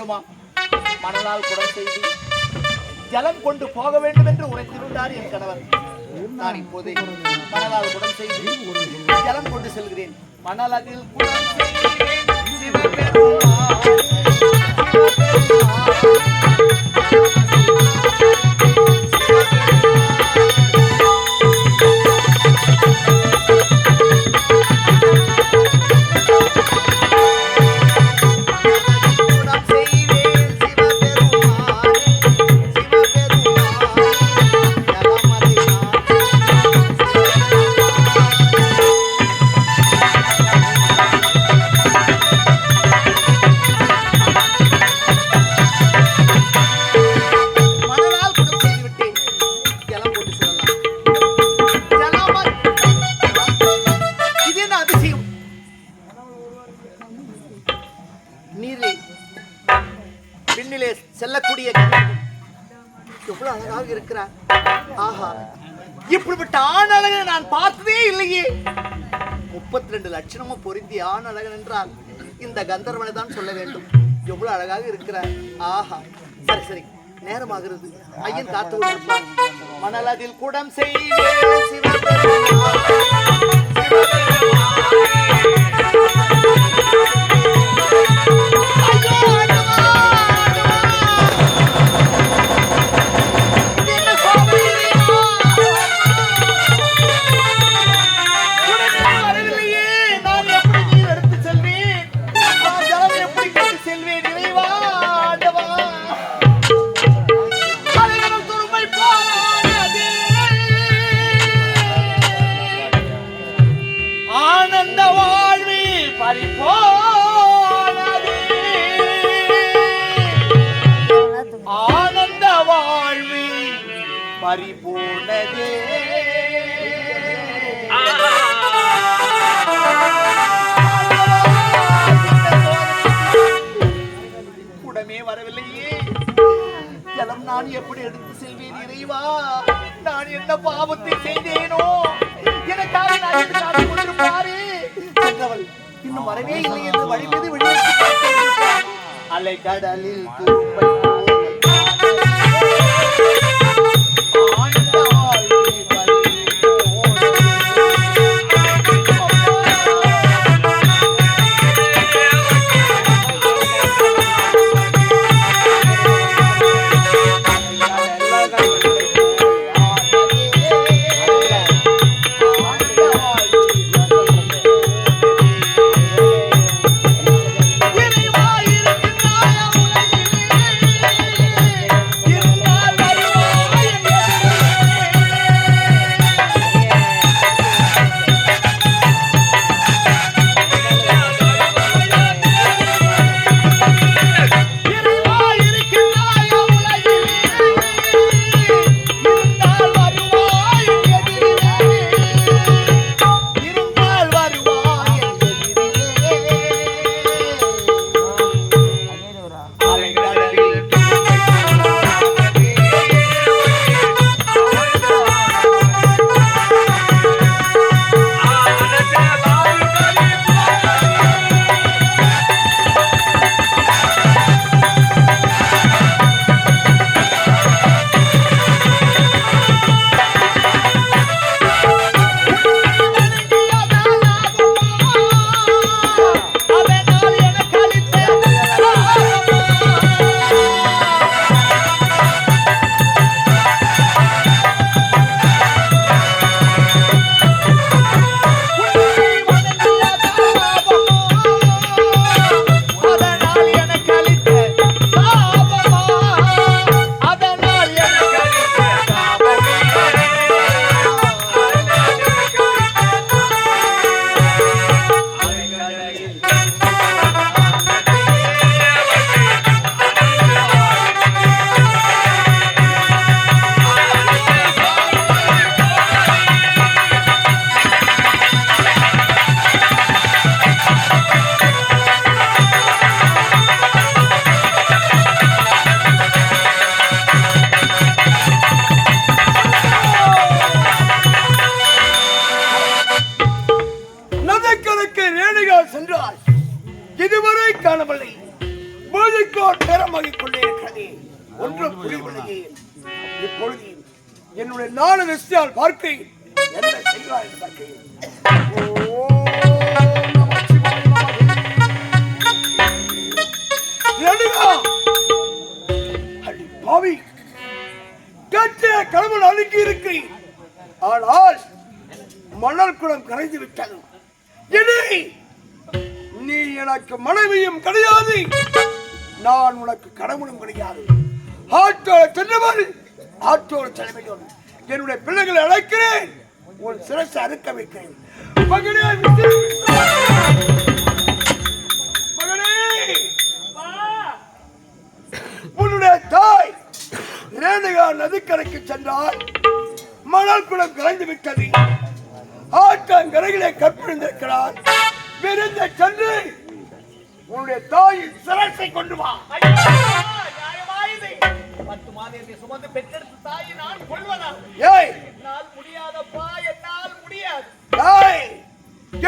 வேண்டுமா? மணலால் குடம் செய்து ஜலம் கொண்டு போக வேண்டும் என்று உரைத்திருந்தார் என் கணவர். நான் இப்போதே மணலால் குடம் செய்து ஜலம் கொண்டு செல்கிறேன். மணலதில் குடம் செய்கிறேன் சிவபெருமான். செல்லக்கூடிய எவ்வளவு அழகாக இருக்கிறார். ஆஹா, இப்படிப்பட்ட ஆண் அழகன் நான் பார்த்ததே இல்லையே. 32 லட்சணமும் பொருந்தி ஆண் அழகன் என்றால் இந்த கந்தர்வனை தான் சொல்ல வேண்டும். எவ்வளவு அழகாக இருக்கிறார். ஆஹா, சரி சரி, நேரமாகிறது. ஐயன் காத்து கொண்டிருப்பார். மணலதில் குடம் செய்வேன் சிவபெருமான். ஆனந்த வாழ்வி பறிபோனதே. கூடமே வரவில்லையே. ஜலம் நான் எப்படி எடுத்து செல்வேன் இறைவா? நான் என்ன பாவத்தை செய்தேனோ? எனக்காக நான் காத்து கொண்டிருப்பாரு. இன்னும் வரவே இல்லை என்று வழி மீது அலை கடலில் திருஷ்டியால் பார்க்கிறேன். என்ன செய்வார் என்று பார்க்கிறேன். பாவி கட்டிய கடவுள் அணுகி இருக்கிறேன். ஆனால் மணல் குளம் கரைந்து விட்டது. இனி நீ எனக்கு மனைவியும் கிடையாது, நான் உனக்கு கடவுளும் கிடையாது. ஆற்றோடு சென்றவள் ஆற்றோடு செல்ல வேண்டும். என்னுடைய பிள்ளைகளை அழைக்கிறேன், உன் சிரசை அறுக்க வைக்கிறேன். மகனே மகனே, உன்னுடைய தாய் ரேணுகா நதிக்கரைக்கு சென்றால் மணல் குளம் கரைந்து விட்டது. ஆற்றங்கரையிலே கற்பிழ்ந்திருக்கிறார். விருந்த சென்று உன்னுடைய தாயின் சிரசை கொண்டு வா. 10 மாதத்தை சுமந்து பெற்றெடுத்த தாயை நான் கொள்வதா? என்னால் முடியாதப்பா, என்னால் முடியாது.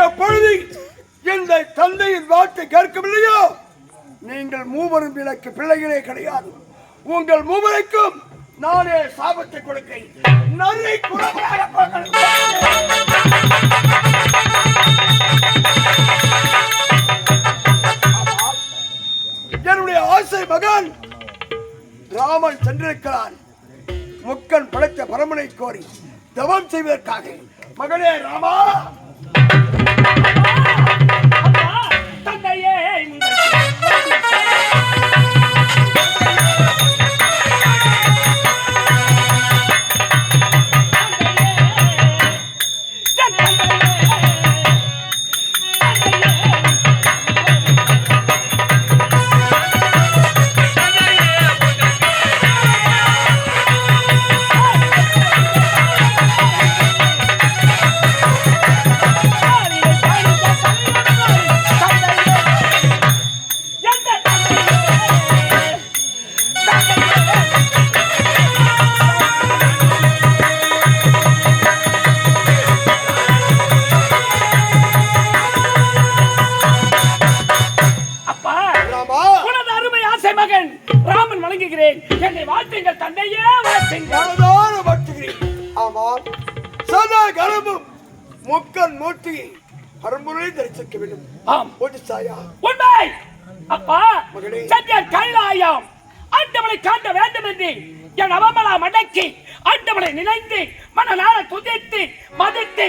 எப்பொழுது இந்த தந்தையின் வார்த்தை கேட்கவில்லையோ, நீங்கள் மூவரும் எனக்கு பிள்ளைகளே கிடையாது. உங்கள் மூவருக்கும் நானே சாபத்தை கொடுக்கிறேன். நன்மை என்னுடைய ஆசை மகன் ராமன் சென்றிருக்கிறான். முக்கன் படைத்த பரமனை கோரி தவம் செய்வதற்காக. மகனே ராமா, தந்தையே என்னை வாழ்த்துங்கள் தந்தையே, வாழ்த்துகிறேன். ஆமாம், சதா காலமும் முக்கன் மூர்த்தி பரம்பரை தரிசிக்க வேண்டும். ஆம், உண்மை. அப்பா, சத்திய கைலாயம் ஆண்டவனை காண்ட வேண்டும் என்று என் அவமலா மடக்கி ஆண்டவனை நினைந்து மனநாள துதித்து மதித்து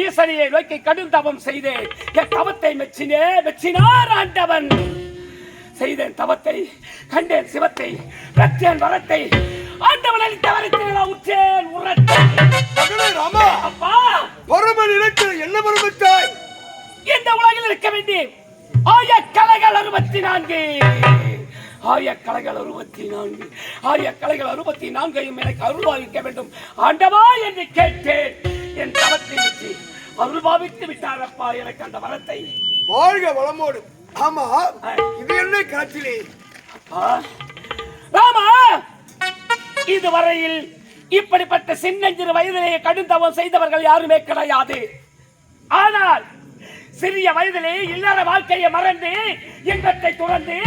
ஈசனையை நோக்கி கடும் தவம் செய்தேன். என் தவத்தை மெச்சினார் ஆண்டவன். செய்தேன் தவத்தை, கண்டேன் சிவத்தை, பெற்றேன் வரத்தை, ஆண்டவன் அளித்த வரத்தை நான் உற்றேன் உரத்தேன். ராமா, அப்பா, பரமன் இடத்தில் என்ன பரமத்தாய்? இந்த உலகில் இருக்க வேண்டிய ஆயக்கலைகள் 64, ஆயக்கலைகள் 64, ஆயக்கலைகள் 64 எனக்கு அருள்பாவிக்க வேண்டும் ஆண்டவா என்று கேட்டேன். என் தவத்தை வச்சு அருள்பாவித்து விட்டாரப்பா எனக்கு அந்த வரத்தை. வாழ்க வளமோடு. ஆமா, இது என்ன காட்சிலே? ராமா, இதுவரையில் இப்படிப்பட்ட சின்னஞ்சிறு வயதிலேயே கடுந்தவம் செய்தவர்கள் யாருமே கிடையாது. ஆனால் சிறிய வயதிலே இல்லற வாழ்க்கையை மறந்து இன்பத்தை துறந்து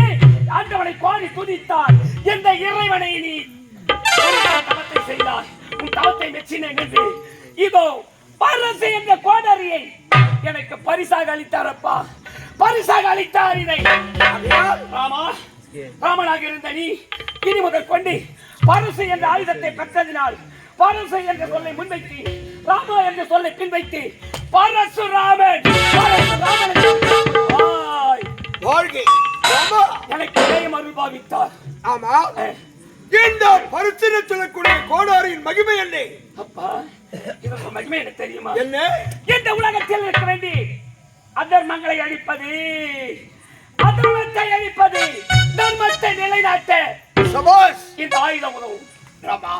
ஆண்டவனை கோரி துதித்தார். எந்த இறைவனை நீ தவத்தை செய்தார், உன் தவத்தை மெச்சினேன் என்று இதோ பரசு என்ற கோடரியை எனக்கு பரிசாக அளித்தாரப்பா, பரிசாக அளித்தார். இதை ராமா, ராமனாக இருந்த நீ இனி முதல் கொண்டு பரசு என்ற ஆயுதத்தை பெற்றதினால் பரசு என்ற சொல்லை முன்வைத்து ராமா என்ற சொல்லை பின்வைத்து பரசுராமன் எனக்கு அருள் பாவித்தார். ஆமா, இந்த பரிசு சொல்லக்கூடிய கோடாரியின் மகிமை என்ன? அப்பா, இதற்கு மகிமை எனக்கு தெரியுமா? என்ன? இந்த உலகத்தில் இருக்க வேண்டி அதர்மங்களை அழிப்பது, அதர்மத்தை அழிப்பது, தர்மத்தை நிலைநாட்ட இந்த ஆயுதம் உதவும். ராமா,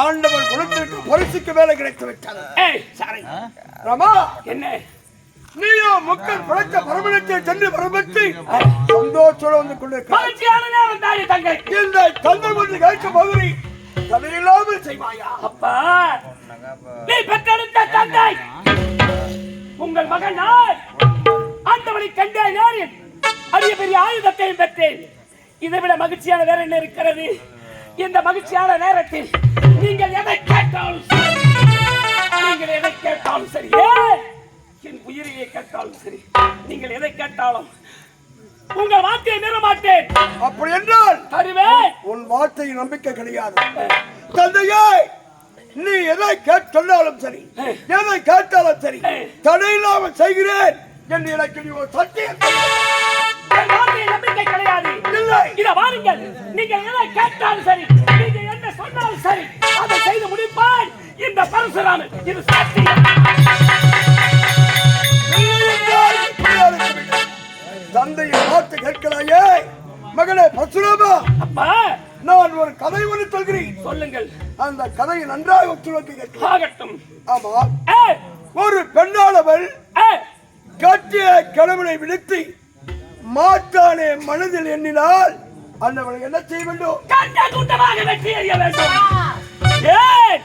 ஆண்டவன் குலத்திற்கு பரிசுக்கு வேலை கிடைத்து விட்டார். ராமா, என்ன நீயோ மக்கள் படைத்த பரமனத்தை சென்று பரமத்தை சந்தோஷத்தோடு வந்து கொண்டிருக்கிறார். இந்த தந்தை ஒன்று கேட்க மாதிரி தடையில்லாமல் செய்வாயா? அப்பா, நீ பெற்றெடுத்த தந்தை உங்கள் மகன் நான் ஆண்டவனை கண்டே நேரில் அரிய பெரிய ஆயுதத்தையும் பெற்றேன். இதை விட மகிழ்ச்சியான வேற என்ன இருக்கிறது? இந்த மகிழ்ச்சியான நேரத்தில் நீங்கள் எதை கேட்டாலும் சரி, நீங்கள் எதை கேட்டாலும் சரி, என் உயிரையே கேட்டாலும் சரி, நீங்கள் எதை கேட்டாலும் உங்கள் வார்த்தையை மீற மாட்டேன். அப்படி என்றால் தருவேன். உன் வார்த்தை நம்பிக்கை கிடையாது. தந்தையே, நீ எதை சொன்னாலும் சரி, எதை கேட்டாலும் சரி, தடையில்லாமல் செய்கிறேன் என்று எனக்கு நீ ஒரு சத்தியம். என் வார்த்தையை நம்பிக்கை கிடையாது. இல்லை. இதை வாருங்கள். நீங்கள் எதை கேட்டாலும் சரி, நீங்க என்ன சொன்னாலும் சரி, அதை செய்து முடிப்பான் இந்த பரசுராமன். இது சத்தியம். தந்தையின் வார்த்தை கேட்கலாயே மகனே பரசுராமா. அப்பா, நான் ஒரு கதை ஒன்று சொல்கிறேன். சொல்லுங்கள். அந்த கதையை நன்றாக ஒத்துழைக்க கேட்கலாம். ஆகட்டும். ஆமா, ஒரு பெண்ணானவள் கட்டிய கணவனை விடுத்து மாட்டானே மனதில் எண்ணினால் அந்தவளை என்ன செய்ய வேண்டும்? கண்ட கூட்டமாக வெற்றி எறிய வேண்டும். ஏன்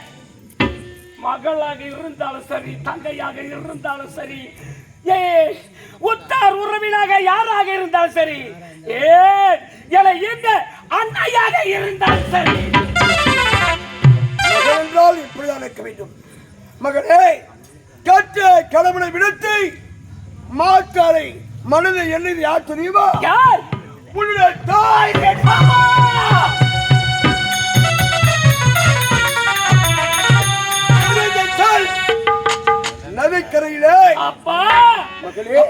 மகளாக இருந்தாலும் சரி, தங்கையாக இருந்தாலும் சரி, உத்தார் உறவினாக யாராக இருந்தாலும் சரி, இந்த அன்னையாக இருந்தாலும் சரி, என்றால் இப்படிதான் இருக்க வேண்டும். மகனே, கட்ட கடவுளை விடுத்து மாற்றாரை மனதை எண்ணது யார் தெரியுமா? யார்? உன்னுடைய தாய். நதிக்கரையிலே அப்பா, மகளே,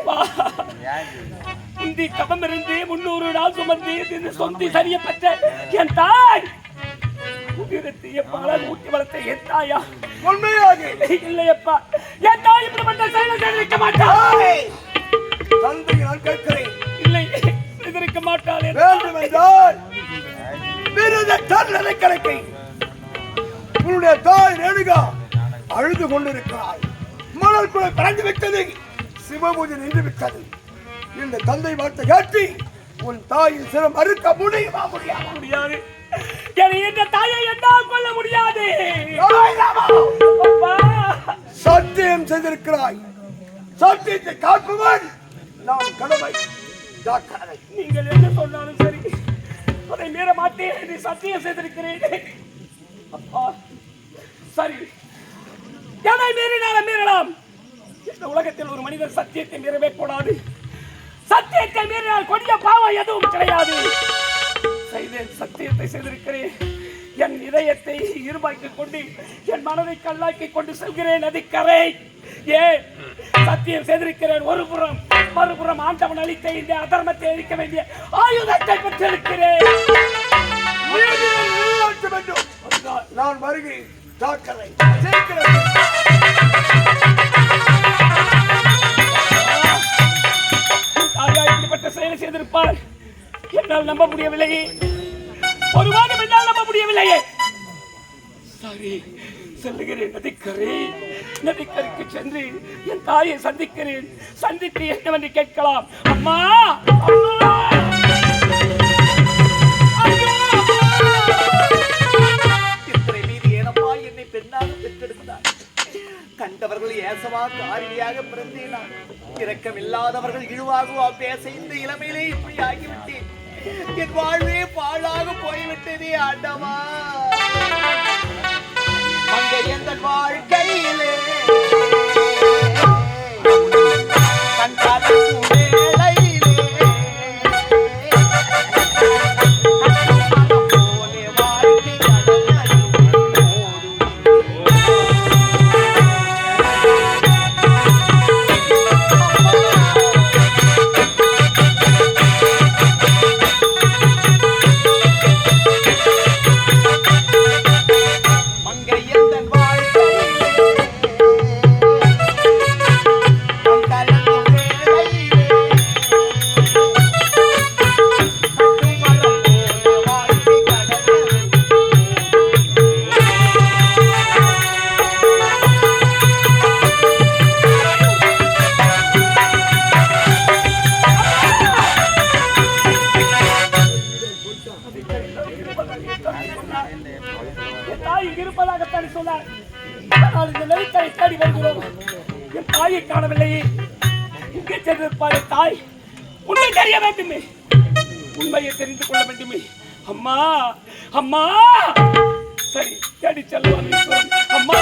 உந்தி கபம் இருந்து 300 நாள் சுமந்து சொந்தி சரியப்பட்ட என் தாய் ஊட்டி வளர்த்த என் தாயா? உண்மையாக இல்லையப்பா, என் தாய் இப்படிப்பட்ட செயலை செய்திருக்க மாட்டாள். தந்தை நான் கேட்கிறேன். இல்லை, செய்திருக்க மாட்டாள். வேண்டும் என்றால் நதிக்கரைக்கு உன்னுடைய தாய் ரேணுகா அழுது கொண்டிருக்கிறாள். மணல் குலை பறந்து விட்டது, சிவபூஜை நின்று விட்டது. இந்த தந்தை வார்த்தை கேட்டு உன் தாயின் சிரம் அறுக்க முடியுமா? முடியாது. என்ற தாயை என்னால் கொள்ள முடியாது. சத்தியம் செய்திருக்கிறாய். சத்தியத்தை காப்பவன் நாம் கடமை. நீங்கள் என்ன சொன்னாலும் சரி, அதை மீற மாட்டேன் என்று சத்தியம் செய்திருக்கிறேன். அப்பா, சரி, எதை மீறினாலும் மீறலாம். இந்த உலகத்தில் ஒரு மனிதர் சத்தியத்தை மீறவே கூடாது. சத்தியத்தை மீறினால் கொடிய பாவம் எதுவும் கிடையாது. சத்தியத்தை செய்திருக்கிறேன். என் இதயத்தை இருமாக்கிக் கொண்டு, என் மனதை கல்லாக்கி கொண்டு செல்கிறேன் நதிக்கரை. சத்தியம் செய்திருக்கிறேன். ஒரு புறம், மறுபுறம் ஆண்டவன் அளித்த இந்த அதர்மத்தை அழிக்க வேண்டிய ஆயுதத்தை பெற்றிருக்கிறேன். நான் வருகிறேன். இப்படிப்பட்ட செயலை செய்திருப்பார் என்னால் நம்ப முடியவில்லையே. ஒரு வாரம் என்னால் நம்ப முடியவில்லையே. சரி, செல்லுகிறேன் நதிக்கரை. நதிக்கரைக்கு சென்று என் தாயை சந்திக்கிறேன். சந்தித்து என்னவென்று கேட்கலாம். அம்மா, அம்மா, இத்தனை மீது ஏனப்பா என்னை பெண்ணாக பெற்றெடுத்தார்? கண்டவர்கள் ஏசவா காரியாக பிறந்தேனா? இரக்கமில்லாதவர்கள் இழுவாகுவா பேச இந்த இளமையிலே இப்படி ஆகிவிட்டேன். என் வாழ்வே பாழாக போய்விட்டதே ஆண்டவா. அங்கே எந்த வாழ்க்கையிலே கண்டாலும் காணவில்லையே. இங்கே சென்றிருப்பாரு தாய். உண்மை தெரிய வேண்டுமே, உண்மையை தெரிந்து கொள்ள வேண்டுமே. அம்மா, அம்மா, சரி தேடி செல்வார்கள். அம்மா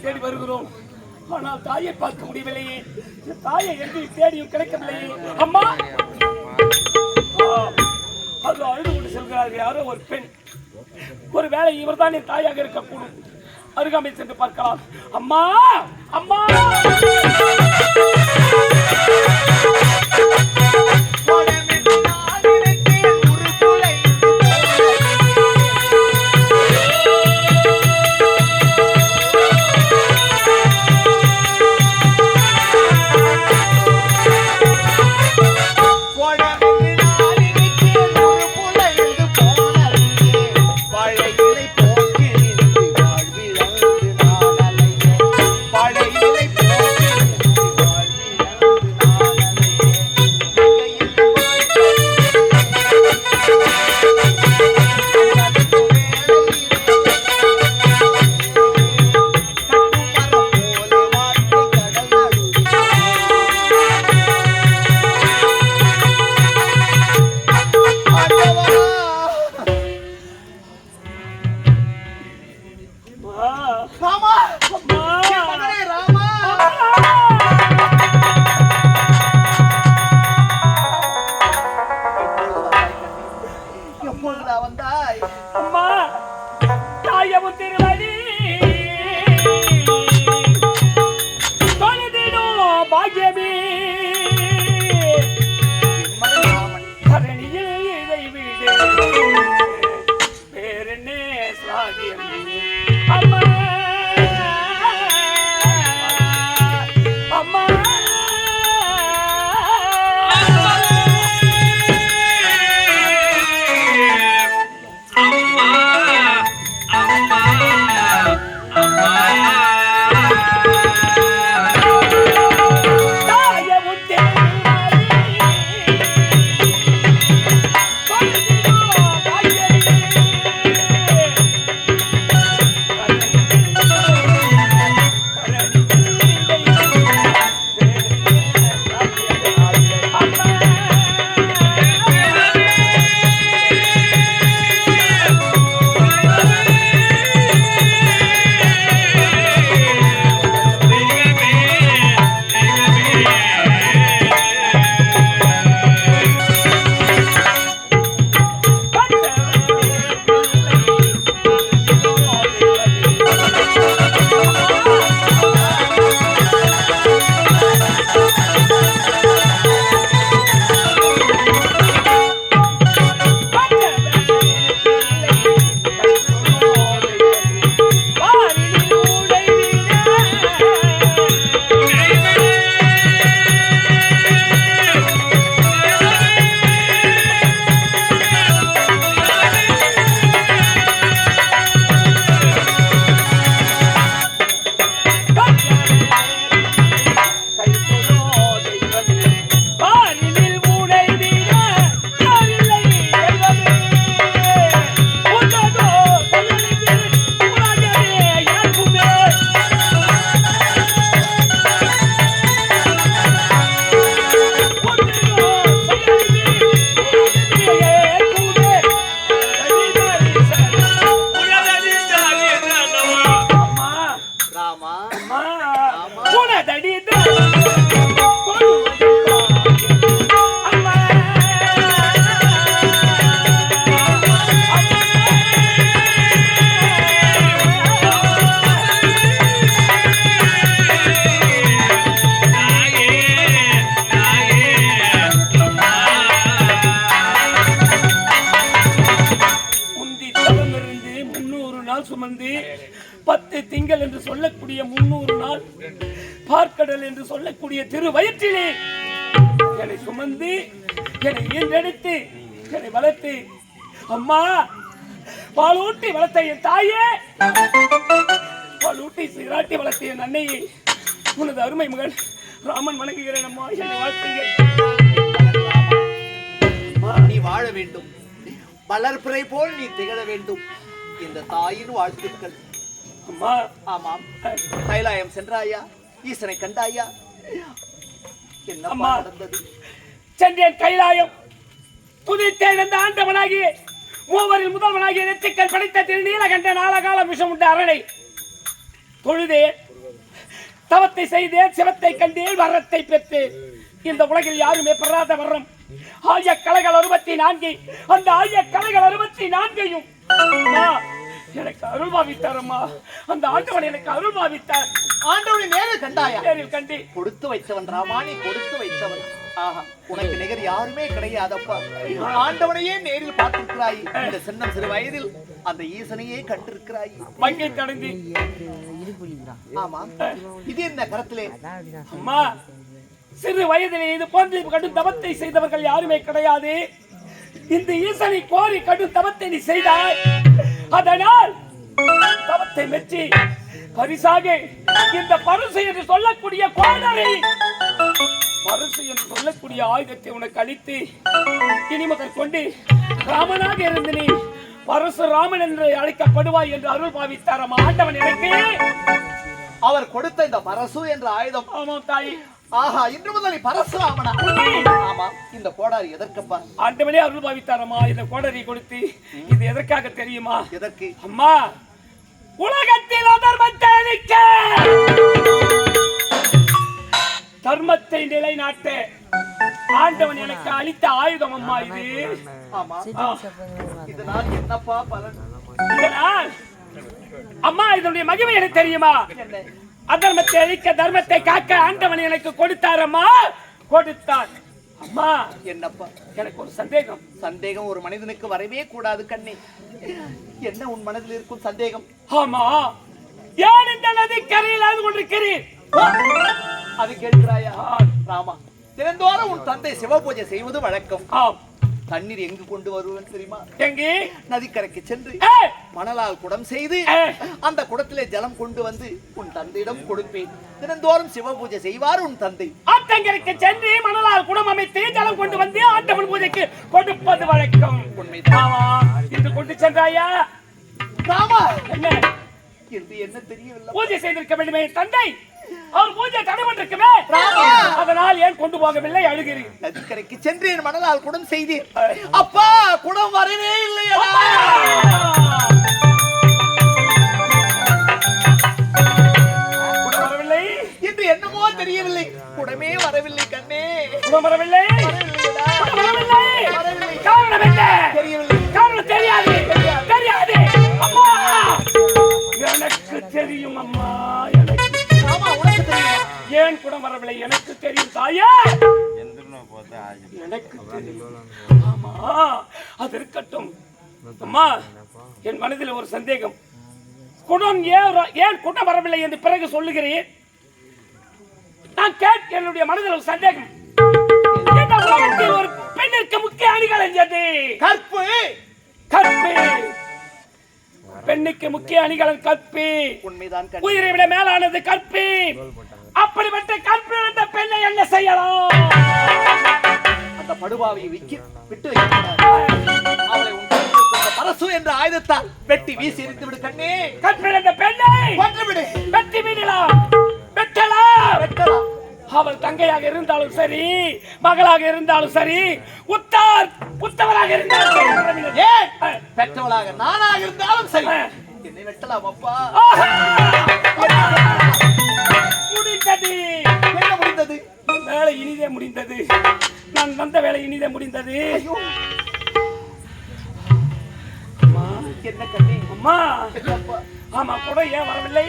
தேடி வருகிறோம். ஆனால் தாயை பார்க்க முடியவில்லையே. தாயை எங்கு தேடியும் கிடைக்கவில்லையே. அம்மா அது அழுது கொண்டு செல்கிறார்கள். யாரோ ஒரு பெண். ஒரு வேளை இவர் தான் என் தாயாக இருக்கக்கூடும். அருகாமை சென்று பார்க்கலாம். அம்மா அம்மா வந்தாய் அம்மா தாயமும் திருவடி தொழுதிடும் பாக்கியமே கரணியில் இதை விடு பேரென்னே சாகியம் அம்மா அம்மா அம்மா சுமந்து 10 திங்கள் என்று சொல்லக்கூடிய 300 நாள் பார்க்கடல் என்று சொல்லக்கூடிய திரு வயிற்றிலே என்னை சுமந்து என்னை ஈன்றெடுத்து என்னை வளர்த்து அம்மா பாலூட்டி வளர்த்த என் தாயே, பாலூட்டி சீராட்டி வளர்த்த என் அன்னையை உனது அருமை மகள் ராமன் வணங்குகிறேன். அம்மா என்னை வாழ்த்துங்கள். நீ வாழ வேண்டும், வளர்ப்பிறை போல் நீ திகழ வேண்டும். இந்த தாயின் வாழ்த்துக்கள். அம்மா. ஆமாம், கைலாயம் சென்றாயா? ஈசனை கண்டாயா? அம்மா, என்ன நடந்தது? சென்றேன் கைலாயம். துதித்தேன் அந்த ஆண்டவனாகிய மூவரில் முதல்வனாகிய நெற்றிக்கல் படைத்த திருநீலகண்ட நாளகால விஷம் உண்ட அரனை தொழுதேன், தவத்தை செய்தேன், சிவத்தை கண்டேன், வரத்தை பெற்றேன். இந்த உலகில் யாருமே பெறாத வரம் ஆய கலைகள் 64. அந்த ஆய கலைகள் 64 எனக்கு அருள் பாவித்தார். அம்மா, அந்த ஆண்டவன் எனக்கு அருள் பாவித்தார். ஆண்டவனை நேரில் கண்டாயா? நேரில் கண்டு கொடுத்து வைத்தவன் ராமா, நீ கொடுத்து வைத்தவன். ஆஹா, உனக்கு நிகர் யாருமே கிடையாதப்பா. ஆண்டவனையே நேரில் பார்த்திருக்கிறாய். இந்த சின்ன சிறு வயதில் அந்த ஈசனையே கண்டிருக்கிறாய். மங்கை தடங்கி. ஆமா, இது என்ன கரத்திலே? அம்மா, சிறு வயதிலே இது போன்ற கடும் தவத்தை செய்தவர்கள் யாருமே கிடையாது. இந்த ஈசனை கோரி கடும் தவத்தை நீ செய்தாய். அதனால் தவத்தை மெச்சி பரிசாக இந்த பரிசு என்று சொல்லக்கூடிய கோடரை, பரிசு என்று சொல்லக்கூடிய ஆயுதத்தை உனக்கு அளித்து இனி முதல் கொண்டு ராமனாக இருந்து நீ பரசுராமன் என்று அழைக்கப்படுவாய் என்று அருள் பாவித்தார். ஆண்டவன் எனக்கு அவர் கொடுத்த இந்த பரசு என்ற ஆயுதம். ஆமாம் தாய். ஆஹா, இன்று முதல் நீ பரசுராமனா? ஆமா. இந்த கோடாரி எதற்கப்பா? ஆண்டவனே அருள் பாவித்தாரம்மா. இந்த கோடாரி கொடுத்து இது எதற்காக தெரியுமா? எதற்கு? அம்மா, உலகத்தில் அதர்மத்தை அழிக்க, தர்மத்தை நிலைநாட்ட ஆண்டவன் எனக்கு அளித்த ஆயுதம் அம்மா இது. ஆமா. இதனால் என்னப்பா பலன்? இதனால் அம்மா, இதனுடைய மகிமை எனக்கு தெரியுமா? என்ன? அதர்மத்தை அழிக்க, தர்மத்தை காக்க ஆண்டவன் எனக்கு கொடுத்தாரம்மா, கொடுத்தான். அம்மா, என்னப்பா? எனக்கு ஒரு சந்தேகம். சந்தேகம் ஒரு மனிதனுக்கு வரவே கூடாது கண்ணே. என்ன உன் மனதில் இருக்கும் சந்தேகம்? ஆமா, ஏன் இந்த நதிக்கரையில் அழுது கொண்டிருக்கிறேன்? அது கேட்கிறாயா? ராமா, தினந்தோறும் உன் தந்தை சிவபூஜை செய்வது வழக்கம். ஆம். தண்ணீர் எங்கு கொண்டு வருவேன் தெரியுமா? எங்கே? நதிக்கரைக்கு சென்று மணலால் குடம் செய்து அந்த குடத்திலே ஜலம் கொண்டு வந்து உன் தந்தையிடம் கொடுப்பேன். தினந்தோறும் சிவபூஜை செய்வார் உன் தந்தை. ஆத்தங்கரைக்கு சென்று மணலால் குடம் அமைத்து ஜலம் கொண்டு வந்து ஆண்டவன் பூஜைக்கு கொடுப்பது வழக்கம். உண்மைதான். இன்று கொண்டு சென்றாயா? ராமா, என்ன என்று என்ன தெரியவில்லை. பூஜை செய்திருக்க வேண்டுமே தந்தை, அவர் பூஜை தடைபட்டிருக்குமே, அதனால் ஏன் கொண்டு போகவில்லை? அழுகிறேன். நதிக்கரைக்கு சென்று என் மணலால் குடம் செய்தேன். அப்பா, குடம் வரவே இல்லையா? குடம் வரவில்லை என்று என்னமோ தெரியவில்லை. குடமே வரவில்லை கண்ணே. குடம் வரவில்லை. காரணம் என்ன? தெரியவில்லை. காரணம் தெரியாது. தெரியாது. அம்மா, எனக்கு தெரியும் அம்மா, எனக்கு. ஆமா, உனக்கு தெரியும். ஏன் குடம் வரவில்லை எனக்கு தெரியும் தாயே, எனக்கு தெரியும். ஆமா, அது இருக்கட்டும். அம்மா, என் மனதில் ஒரு சந்தேகம். குடம் ஏன் குடம் வரவில்லை என்று பிறகு சொல்லுகிறேன். நான் கேட்க என்னுடைய மனதில் ஒரு சந்தேகம். இந்த உலகத்தில் ஒரு பெண்ணிற்கு முக்கிய அணிகள் எது? கற்பு. கற்பு. பெண்ணுக்கு முக்கிய அணிகள் கற்பு. உண்மைதான். உயிரை விட மேலானது கற்பு. அப்படிப்பட்ட கற்பு இருந்த பெண்ணை என்ன செய்யலாம்? அந்த படுபாவியை விட்டு வைக்கிறார். அவளை பரசு என்ற ஆயுதத்தால் வெட்டி வீசி எறிந்து விடு கண்ணே. கற்பு இருந்த பெண்ணை கொன்றுவிடு. வெட்டி விடலாம், வெட்டலாம், வெட்டலாம். அவள் தங்கையாக இருந்தாலும் சரி, மகளாக இருந்தாலும் சரி, உத்தவராக இருந்தாலும் சரி, ஏன் பெற்றவளாக நானாக இருந்தாலும் சரி, என்னை வெட்டலாம் அப்பா. முடிந்தது. என்ன முடிந்தது? வேலை இனிதே முடிந்தது. நான் வந்த வேலை இனிதே முடிந்தது. என்ன கண்ணே? அம்மா, என்னப்பா? ஆமா, கூட ஏன் வரவில்லை?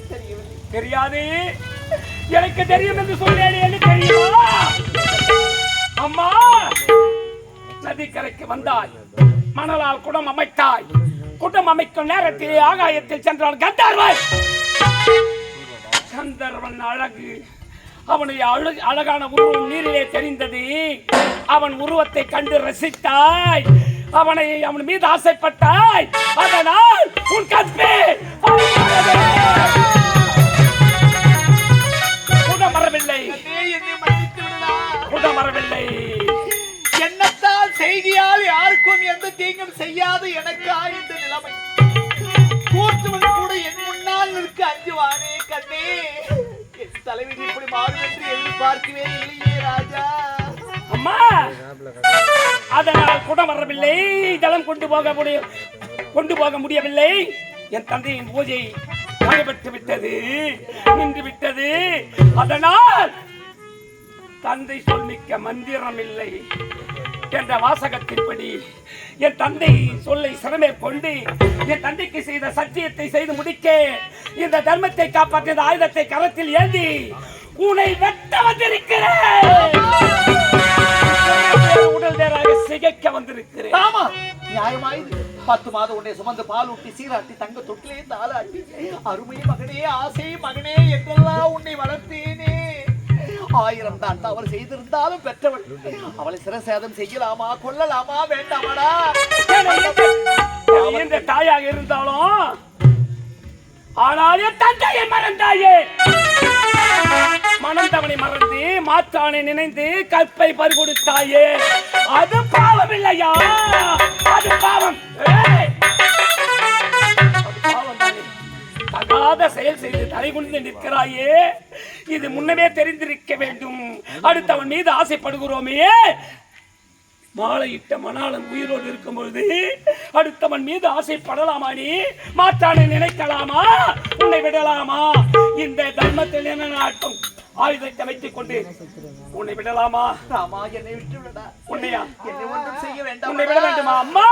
தெரியவில்லை. தெரியாது. எனக்கு தெரியும் என்று சொன்னேன். என்ன தெரியுமா? அம்மா, நதிக்கரைக்கு வந்தாய், மணலால் குடம் அமைத்தாய், குடம் அமைக்கும் நேரத்திலே ஆகாயத்தில் சென்றான் கந்தர்வன். கந்தர்வன் அழகு, அவனுடைய அழகான உருவம் நீரிலே தெரிந்தது. அவன் உருவத்தை கண்டு ரசித்தாய், அவன் மீது ஆசைப்பட்டாய். அதனால் உன் கற்பே குடமரவில்லை, குடமரவில்லை. என்னத்தால் செய்தியால் யாருக்கும் எந்த தீங்கும் செய்யாது எனக்கா இந்த நிலைமை. கூற்றுவன் கூட என் முன்னால் நிற்க அஞ்சுவானே கண்ணே. என் தலைவிதி இப்படி மாறும் என்று எதிர்பார்க்கவே இல்லையே ராஜா. அம்மா, அதனால் குடம் வரவில்லை, ஜலம் கொண்டு போக முடியவில்லை. என் தந்தையின் பூஜை நடைபெற்று விட்டது, நின்று விட்டது. அதனால் தந்தை சொல்மிக்க மந்திரம் இல்லை என்ற வாசகத்தின்படி என் தந்தை சொல்லை சிறமே கொண்டு என் தந்தைக்கு செய்த சத்தியத்தை செய்து முடிக்க இந்த தர்மத்தை காப்பாற்றிய ஆயுதத்தை கரத்தில் ஏந்தி உன்னை வெட்ட வந்திருக்கிறேன். உடல் நேராக சிகைக்க வந்திருக்கிறேன். ஆமா, நியாயமாயுது. 10 மாதம் உன்னை சுமந்து பால் ஊட்டி சீராட்டி தங்க தொட்டிலே தாளாட்டி அருமை மகனே, ஆசை மகனே என்றெல்லாம் உன்னை வளர்த்தேனே. 1000 தான் தவறு செய்திருந்தாலும் பெற்றவள். அவளை சிரசேதம் செய்யலாமா, கொல்லலாமா, வேண்டாமடா? எந்த தாயாக இருந்தாலும் ஆனால் என் தந்தையை மறந்தாயே. மணந்தவனை மறந்து மாற்றானை நினைந்து கற்பை பறிகொடுத்தாயே. அது பாவம் இல்லையா? அது பாவம். தகாத செயல் செய்து தலைகுனிந்து நிற்கிறாயே. இது முன்னமே தெரிந்திருக்க வேண்டும். அடுத்தவன் மீது ஆசைப்படுகிறோமே. மாலையிட்ட மணாளன் உயிரோடு இருக்கும் பொழுது அடுத்தவன் மீது ஆசைப்படலாமா? நீ மாற்றானை நினைக்கலாமா? உன்னை விடலாமா? இந்த தர்மத்தில் என்ன நாட்டம் ஆயுதத்தை வைத்துக் கொண்டு உன்னை விடலாமா? ராமா, என்னை விட்டு விடடா. உன்னையா? என்னை ஒன்றும் செய்ய வேண்டாம். உன்னை விட வேண்டுமா? அம்மா,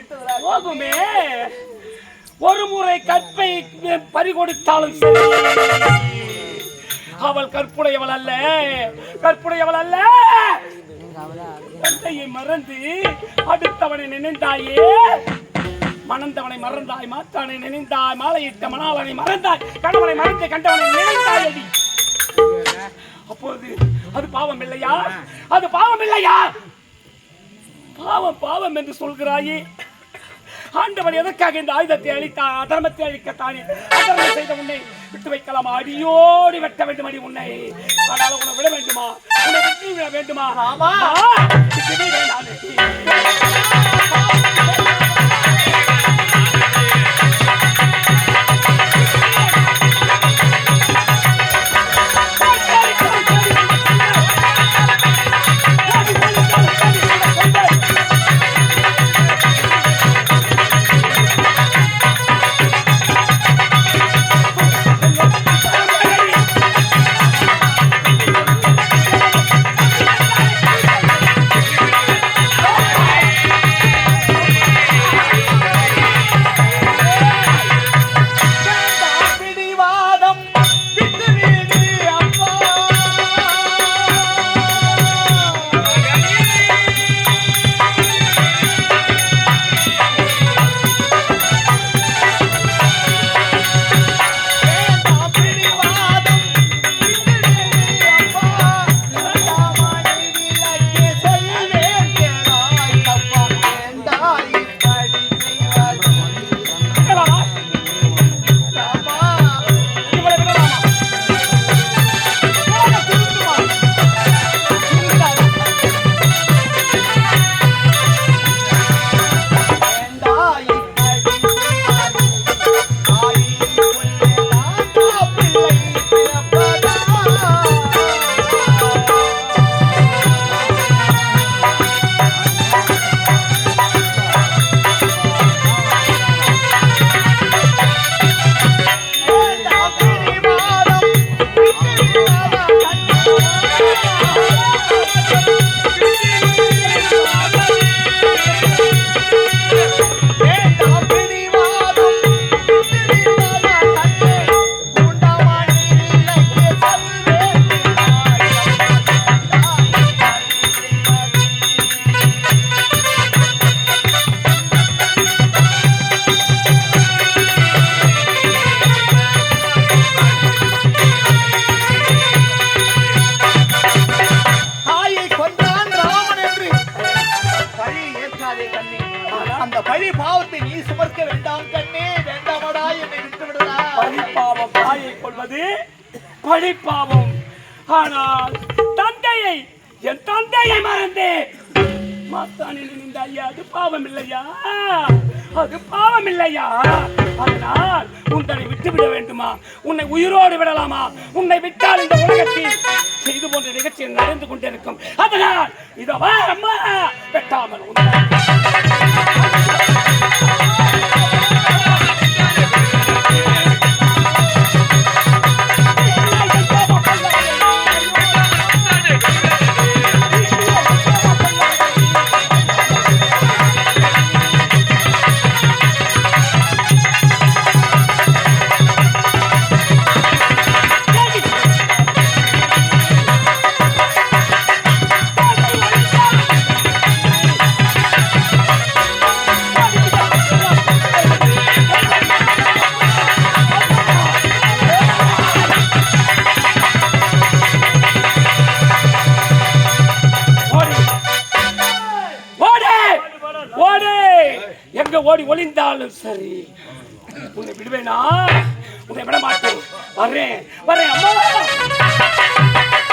விட்டதா போகுமே. ஒரு முறை கற்பை பறிகொடுத்தாலும் சரி, அவள் கற்புடையவள் அல்ல, கற்புடையவள் அல்ல. தந்தையை மறந்து அடுத்தவனை நினைந்தாயே, மணந்தவனை மறந்தாய், மாத்தானை நினைந்தாய், மாலையிட்ட மணாளனை மறந்தாய், கணவனை மறந்து கண்டவனை நினைந்தாய் அடி. அப்போது அது பாவம் இல்லையா? அது பாவம் இல்லையா? பாவம் பாவம் என்று சொல்கிறாயே. ஆண்டவன் எதற்காக இந்த ஆயுதத்தை அளித்தான்? அதர்மத்தை அழிக்கத்தானே. அதர்மம் செய்த உன்னை விட்டு வைக்கலாமா? அடியோடு வெட்ட வேண்டும் அடி உன்னை. ஆனால் உன்னை விட வேண்டுமா? உன்னை விட்டு விட வேண்டுமா? ஆமா. அந்த பழி பாவத்தை நீ சுமர்க்க வேண்டாம் கண்ணே, வேண்டாமடா, என்னை விட்டு விடுடா. பழிப்பாவம் தாயை கொள்வது பழிப்பாவம். ஆனால் தந்தையை, என் தந்தையை மறந்து மாத்தானில் நின்ற ஐயா, அது பாவம் இல்லையா? அது பாவம் இல்லையா? அதனால் உன்னை விட்டுவிட வேண்டுமா? உன்னை உயிரோடு விடலாமா? உன்னை விட்டால் இந்த உலகத்தில் இது போன்ற நிகழ்ச்சிகள் நடந்து கொண்டிருக்கும். அதனால் இதோ வா அம்மா, வெட்டாமல் ஓடி ஒளிந்தாலும் சரி, உன்னை விடுவேனா? உன்னை விட மாட்டேன். வரேன் வரேன் அம்மா.